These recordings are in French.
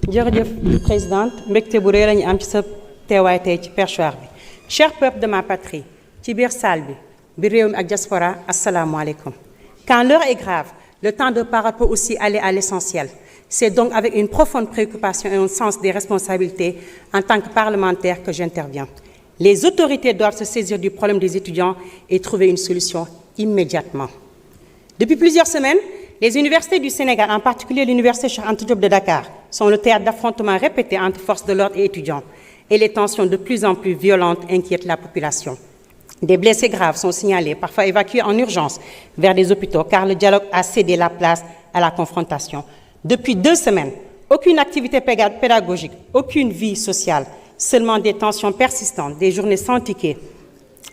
jërëjëf présidente mbégte bu rëy la ñu am ci sa teewaay tey ci perchoir bi cher peuple de ma patrie ci biir salle bi réew mi ak diaspora asalaamaaleykum. Quand l'heure est grave, le temps de parole peut aussi aller à l'essentiel. C'est donc avec une profonde préoccupation et un sens des responsabilités en tant que parlementaire que j'interviens. Les autorités doivent se saisir du problème des étudiants et trouver une solution immédiatement. Depuis plusieurs semaines, les universités du Sénégal, en particulier l'université Cheikh Anta Diop de Dakar, sont le théâtre d'affrontements répétés entre forces de l'ordre et étudiants. Et les tensions de plus en plus violentes inquiètent la population. Des blessés graves sont signalés, parfois évacués en urgence vers des hôpitaux, car le dialogue a cédé la place à la confrontation. Depuis 2 semaines, aucune activité pédagogique, aucune vie sociale, seulement des tensions persistantes, des journées sans ticket,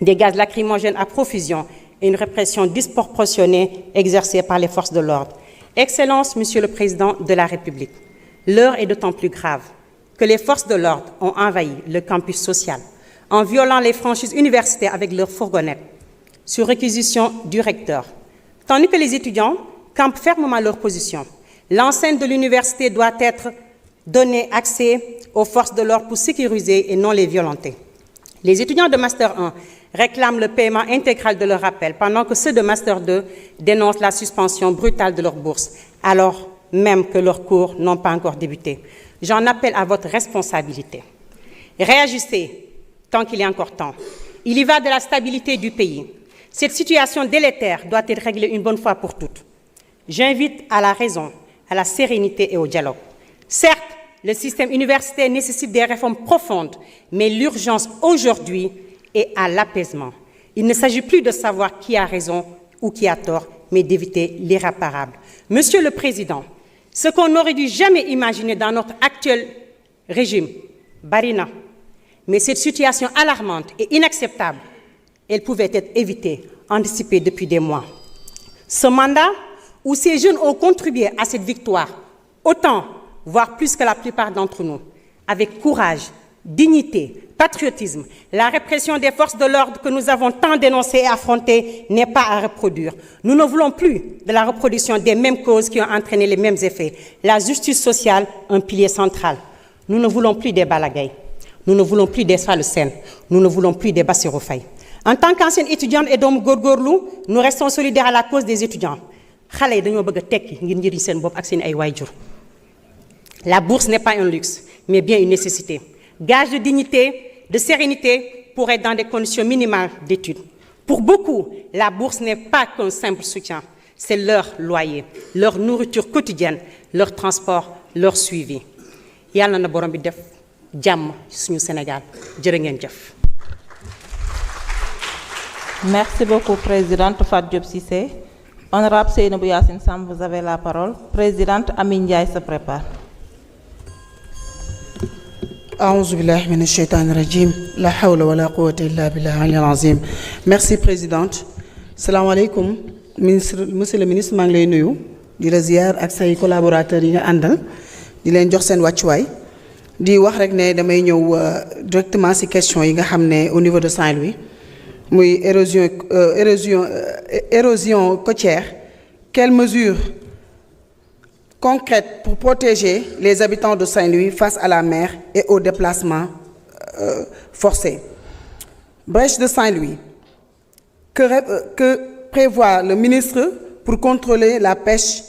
des gaz lacrymogènes à profusion et une répression disproportionnée exercée par les forces de l'ordre. Excellence, Monsieur le Président de la République, l'heure est d'autant plus grave que les forces de l'ordre ont envahi le campus social en violant les franchises universitaires avec leurs fourgonnettes, sur réquisition du recteur. Tandis que les étudiants campent fermement leur position, l'enceinte de l'université doit être donnée accès aux forces de l'ordre pour sécuriser et non les violenter. Les étudiants de Master 1 réclament le paiement intégral de leur rappel, pendant que ceux de Master 2 dénoncent la suspension brutale de leur bourse, alors même que leurs cours n'ont pas encore débuté. J'en appelle à votre responsabilité. Réagissez tant qu'il est encore temps. Il y va de la stabilité du pays. Cette situation délétère doit être réglée une bonne fois pour toutes. J'invite à la raison, à la sérénité et au dialogue. Certes, le système universitaire nécessite des réformes profondes, mais l'urgence aujourd'hui est à l'apaisement. Il ne s'agit plus de savoir qui a raison ou qui a tort, mais d'éviter l'irréparable. Monsieur le Président, ce qu'on n'aurait dû jamais imaginer dans notre actuel régime, Barina, mais cette situation alarmante et inacceptable, elle pouvait être évitée, anticipée depuis des mois. Ce mandat, où ces jeunes ont contribué à cette victoire, autant, voire plus que la plupart d'entre nous, avec courage, dignité, patriotisme, la répression des forces de l'ordre que nous avons tant dénoncée et affrontée n'est pas à reproduire. Nous ne voulons plus de la reproduction des mêmes causes qui ont entraîné les mêmes effets. La justice sociale, un pilier central. Nous ne voulons plus des Balagay. Nous ne voulons plus des Fallou Sène. Nous ne voulons plus des Bassirou Faye. En tant qu'ancienne étudiante et doomu góorgóorlu, nous restons solidaires à la cause des étudiants. Xale yi dañoo bëgg a tekki ngir njëriñ seen bopp ak seen ay waajur. La bourse n'est pas un luxe, mais bien une nécessité. Gage de dignité, de sérénité pour être dans des conditions minimales d'études. Pour beaucoup, la bourse n'est pas qu'un simple soutien. C'est leur loyer, leur nourriture quotidienne, leur transport, leur suivi. Yàlla na borom bi def jàmm suñu Sénégal. Jërë ngeen jëf. Merci beaucoup, Présidente Fatou Diop Cissé. Honorable Seynabou Yassine Sam, vous avez la parole. Présidente Amine Ndiaye se prépare. أعوذ بالله من الشيطان الرجيم لا حول ولا قوة إلا بالله العلي العظيم. Merci présidente. Salaamaaleykum monsieur le ministre maa ngi lay nuyu di la ziar ak say collaborateurs yi nga àndal di leen jox seen wàccuwaay di wax rek ne damay ñëw directement ci question yi nga xam ne au niveau de Saint-Louis muy érosion côtière. Quelles mesures concrètes pour protéger les habitants de Saint-Louis face à la mer et aux déplacements forcés? Brèche de Saint-Louis. Que prévoit le ministre pour contrôler la pêche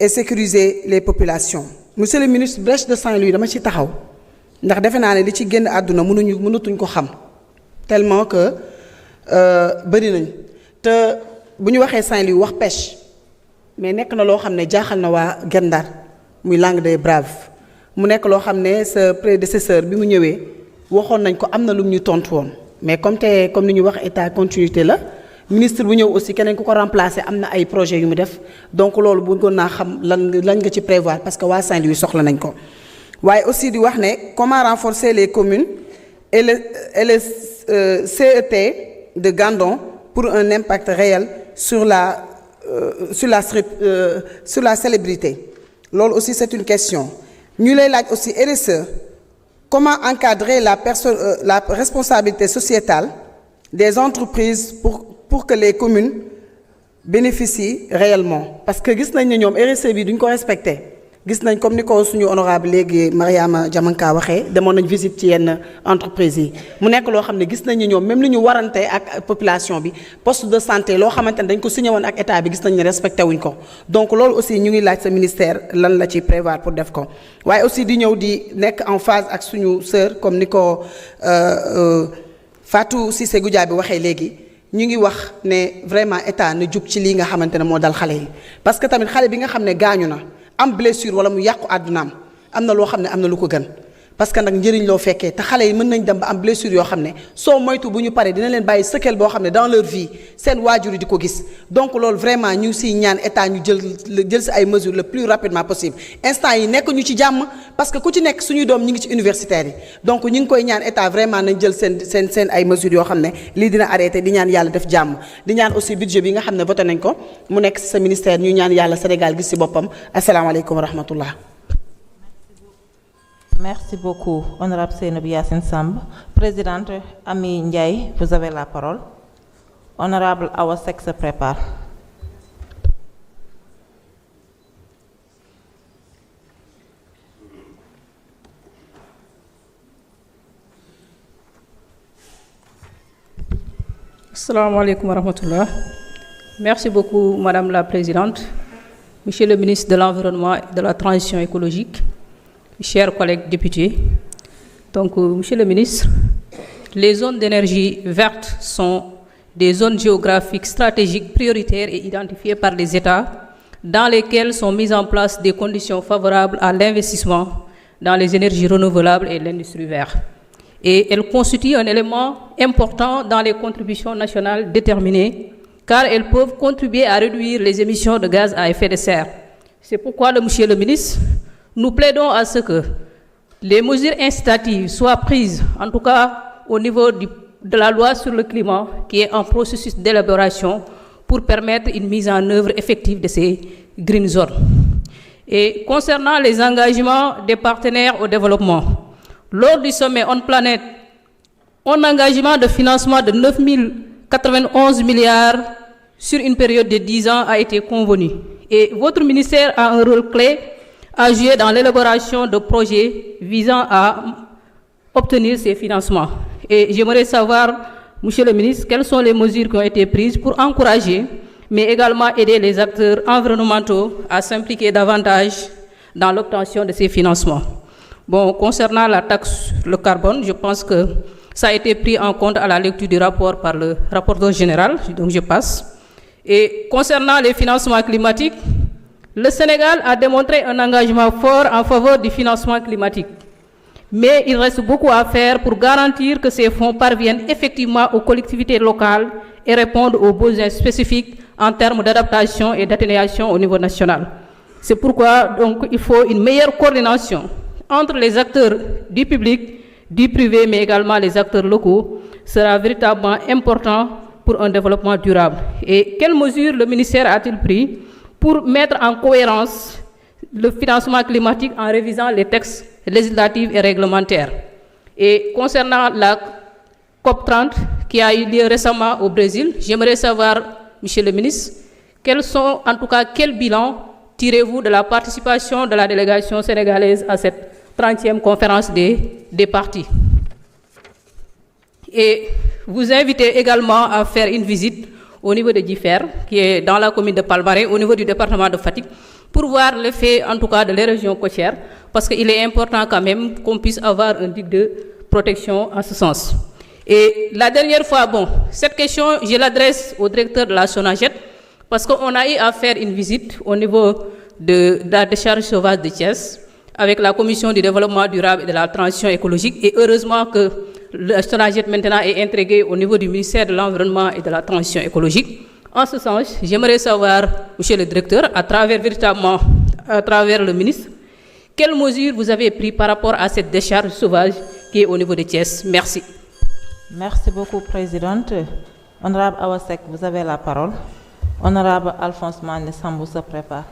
et sécuriser les populations? Monsieur le ministre, brèche de Saint-Louis dama ci taxaw ndax defe naa ne li ci génn àdduna mënatuñ ko xam tellement que bëri nañ te bu ñu waxee Saint-Louis wax pêche mais nekk na loo xam ne jaaxal na waa Guet Ndar muy Langue des Braves mu nekk loo xam ne sa prédécesseur bi mu ñëwee waxoon nañ ko am na lu ñu tontu woon mais comme ni ñu wax état continuité la ministre bu ñëw aussi keneen ku ko remplacer am na ay projets yu mu def donc loolu bëggoon naa xam lan nga ci prévoir parce que waa Saint-Louis soxla nañ ko. waaye aussi di wax ne comment renforcer les communes et le CET de Gandon pour un impact réel sur la célébrité. Loolu aussi c'est une question. ñu lay laaj aussi RSE comment encadrer la responsabilité sociétale des entreprises pour que les communes bénéficient réellement parce que gis nañ ne ñoom RSE bi duñ ko respecté gis nañ comme ni ko suñu honorable léegi Mariama Diamanka waxee demoon nañ visite ci yenn entreprise yi mu nekk loo xam ne gis nañ ni ñoom même li ñu warante ak population bi poste de santé loo xamante ne dañ ko signé woon ak état bi gis nañ ne respecté wuñ ko donc loolu aussi ñu ngi laaj sa ministère lan la ci prévoir pour def ko waaye aussi di ñëw di nekk en phase ak suñu sœur comme ni ko Fatou Cissé Goudiaby waxee léegi ñu ngi wax ne vraiment état na jug ci lii nga xamante ne moo dal xale yi parce que tamit xale bi nga xam ne gaañu na am blessure wala mu yàqu àddunaam am na loo xam ne am na lu ko gën parce que nag njëriñ loo fekkee te xale yi mën nañ dem ba am blessure yoo xam ne soo moytu bu ñu paree dina leen bàyyi séquelle boo xam ne dans leur vie seen waajur yi di ko gis donc loolu vraiment ñu ngi siy ñaan état ñu jël si ay mesures le plus rapidement possible instant yi nekk ñu ci jàmm parce que ku ci nekk suñuy doom ñi ngi ci universitaires yi donc ñu ngi koy ñaan état vraiment nañ jël seen ay mesures yoo xam ne lii dina arrêté di ñaan yàlla def jàmm di ñaan aussi budget bi nga xam ne voté nañ ko mu nekk si sa ministère ñu ñaan yàlla Sénégal gis si boppam asalaamaaleykum wa rahmatullah. Merci beaucoup, Honorable Seynabou Yacine Samb. Présidente Amy Ndiaye, vous avez la parole. Honorable Awa Seck se prépare. Assalamu alaikum wa rahmatullah. Merci beaucoup, Madame la Présidente, Monsieur le ministre de l'Environnement et de la Transition écologique, chers collègues députés. Donc, Monsieur le ministre, les zones d'énergie verte sont des zones géographiques stratégiques prioritaires et identifiées par les États dans lesquelles sont mises en place des conditions favorables à l'investissement dans les énergies renouvelables et l'industrie verte. Et elles constituent un élément important dans les contributions nationales déterminées car elles peuvent contribuer à réduire les émissions de gaz à effet de serre. C'est pourquoi, Monsieur le ministre, nous plaidons à ce que les mesures incitatives soient prises, en tout cas au niveau de la loi sur le climat, qui est en processus d'élaboration, pour permettre une mise en œuvre effective de ces green zones. Et concernant les engagements des partenaires au développement, lors du sommet On Planet, un engagement de financement de 9 091 milliards sur une période de 10 ans a été convenu. Et votre ministère a un rôle clé à jouer dans l'élaboration de projets visant à obtenir ces financements. Et j'aimerais savoir, Monsieur le ministre, quelles sont les mesures qui ont été prises pour encourager, mais également aider les acteurs environnementaux à s'impliquer davantage dans l'obtention de ces financements. Bon, concernant la taxe, le carbone, je pense que ça a été pris en compte à la lecture du rapport par le rapporteur général, donc je passe. Et concernant les financements climatiques, le Sénégal a démontré un engagement fort en faveur du financement climatique. Mais il reste beaucoup à faire pour garantir que ces fonds parviennent effectivement aux collectivités locales et répondent aux besoins spécifiques en termes d'adaptation et d'atténuation au niveau national. C'est pourquoi donc, il faut une meilleure coordination entre les acteurs du public, du privé, mais également les acteurs locaux, sera véritablement important pour un développement durable. Et quelles mesures le ministère a-t-il pris pour mettre en cohérence le financement climatique en révisant les textes législatifs et réglementaires? Et concernant la COP30 qui a eu lieu récemment au Brésil, j'aimerais savoir, Monsieur le ministre, quel bilan tirez-vous de la participation de la délégation sénégalaise à cette 30e conférence des partis? Et vous invitez également à faire une visite au niveau de Differ, qui est dans la commune de Palmarin, au niveau du département de Fatick, pour voir l'effet, en tout cas, de l'érosion côtière, parce qu'il est important quand même qu'on puisse avoir un digue de protection en ce sens. Et la dernière fois, bon, cette question, je l'adresse au directeur de la SONAGED, parce qu'on a eu à faire une visite au niveau de la décharge sauvage de Thiès, avec la Commission du développement durable et de la transition écologique, et heureusement que la SONAGED maintenant est intégrée au niveau du ministère de l'Environnement et de la Transition écologique. En ce sens, j'aimerais savoir, Monsieur le directeur, à travers le ministre, quelles mesures vous avez prises par rapport à cette décharge sauvage qui est au niveau de Thiès? Merci. Merci beaucoup, Présidente. Honorable Awa Seck, vous avez la parole. Honorable Alphonse Mané Sambou se prépare.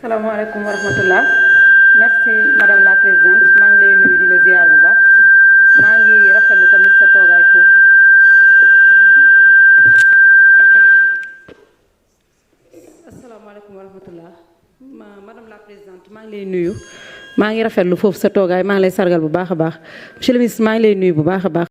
salaamaaleykum wa rahmatullah merci madame la présidente maa ngi lay nuyu di la ziar bu baax maa ngi rafetlu tamit sa toogaay foofu. asalaamaaleykum wa rahmatullah madame la présidente maa ngi lay nuyu maa ngi rafetlu foofu sa toogaay maa ngi lay sargal bu baax a baax monsieur le ministre maa ngi lay nuyu bu baax a baax.